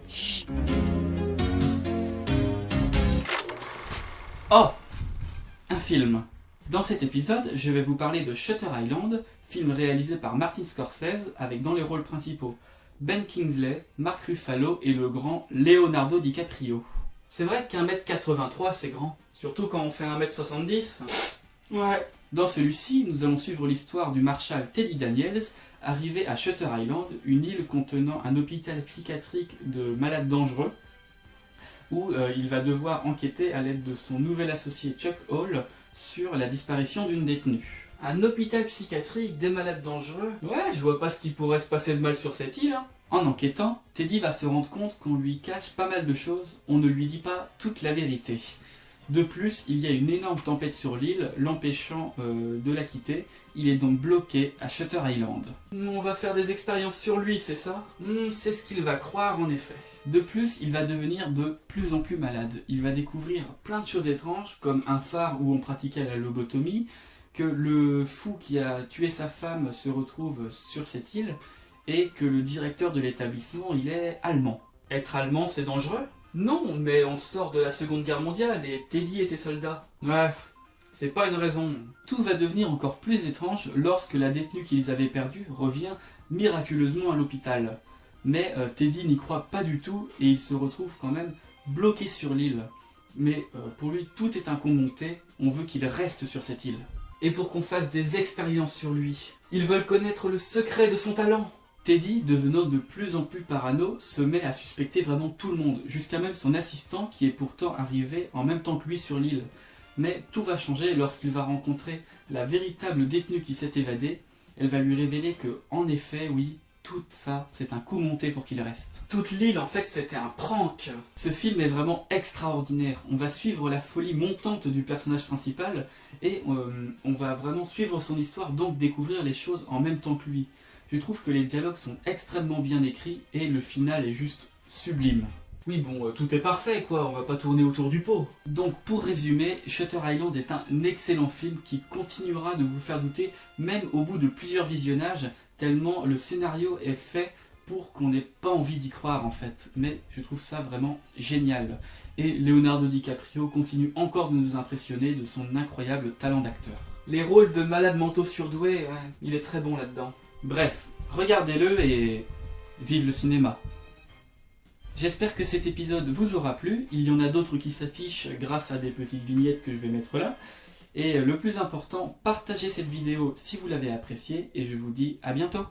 Chut. Oh! Un film. Dans cet épisode, je vais vous parler de Shutter Island, film réalisé par Martin Scorsese avec dans les rôles principaux Ben Kingsley, Mark Ruffalo et le grand Leonardo DiCaprio. C'est vrai qu'1m83 c'est grand, surtout quand on fait 1m70. Ouais. Dans celui-ci, nous allons suivre l'histoire du marshal Teddy Daniels, arrivé à Shutter Island, une île contenant un hôpital psychiatrique de malades dangereux, où il va devoir enquêter à l'aide de son nouvel associé Chuck Hall sur la disparition d'une détenue. Un hôpital psychiatrique, des malades dangereux? Ouais, je vois pas ce qui pourrait se passer de mal sur cette île. En enquêtant, Teddy va se rendre compte qu'on lui cache pas mal de choses, on ne lui dit pas toute la vérité. De plus, il y a une énorme tempête sur l'île, l'empêchant de la quitter. Il est donc bloqué à Shutter Island. On va faire des expériences sur lui, c'est ça? C'est ce qu'il va croire en effet. De plus, il va devenir de plus en plus malade. Il va découvrir plein de choses étranges, comme un phare où on pratiquait la lobotomie, que le fou qui a tué sa femme se retrouve sur cette île, et que le directeur de l'établissement, il est allemand. Être allemand, c'est dangereux? Non, mais on sort de la Seconde Guerre mondiale et Teddy était soldat. Ouais, c'est pas une raison. Tout va devenir encore plus étrange lorsque la détenue qu'ils avaient perdue revient miraculeusement à l'hôpital. Mais Teddy n'y croit pas du tout et il se retrouve quand même bloqué sur l'île. Mais pour lui, tout est un conte monté, on veut qu'il reste sur cette île. Et pour qu'on fasse des expériences sur lui, ils veulent connaître le secret de son talent. Teddy, devenant de plus en plus parano, se met à suspecter vraiment tout le monde, jusqu'à même son assistant qui est pourtant arrivé en même temps que lui sur l'île. Mais tout va changer lorsqu'il va rencontrer la véritable détenue qui s'est évadée. Elle va lui révéler que, en effet, oui, tout ça, c'est un coup monté pour qu'il reste. Toute l'île, en fait, c'était un prank. Ce film est vraiment extraordinaire. On va suivre la folie montante du personnage principal et on va vraiment suivre son histoire, donc découvrir les choses en même temps que lui. Je trouve que les dialogues sont extrêmement bien écrits et le final est juste sublime. Oui bon, tout est parfait quoi, on va pas tourner autour du pot. Donc pour résumer, Shutter Island est un excellent film qui continuera de vous faire douter même au bout de plusieurs visionnages, tellement le scénario est fait pour qu'on n'ait pas envie d'y croire en fait. Mais je trouve ça vraiment génial. Et Leonardo DiCaprio continue encore de nous impressionner de son incroyable talent d'acteur. Les rôles de malades mentaux surdoués, ouais, il est très bon là-dedans. Bref, regardez-le et vive le cinéma. J'espère que cet épisode vous aura plu. Il y en a d'autres qui s'affichent grâce à des petites vignettes que je vais mettre là. Et le plus important, partagez cette vidéo si vous l'avez appréciée et je vous dis à bientôt.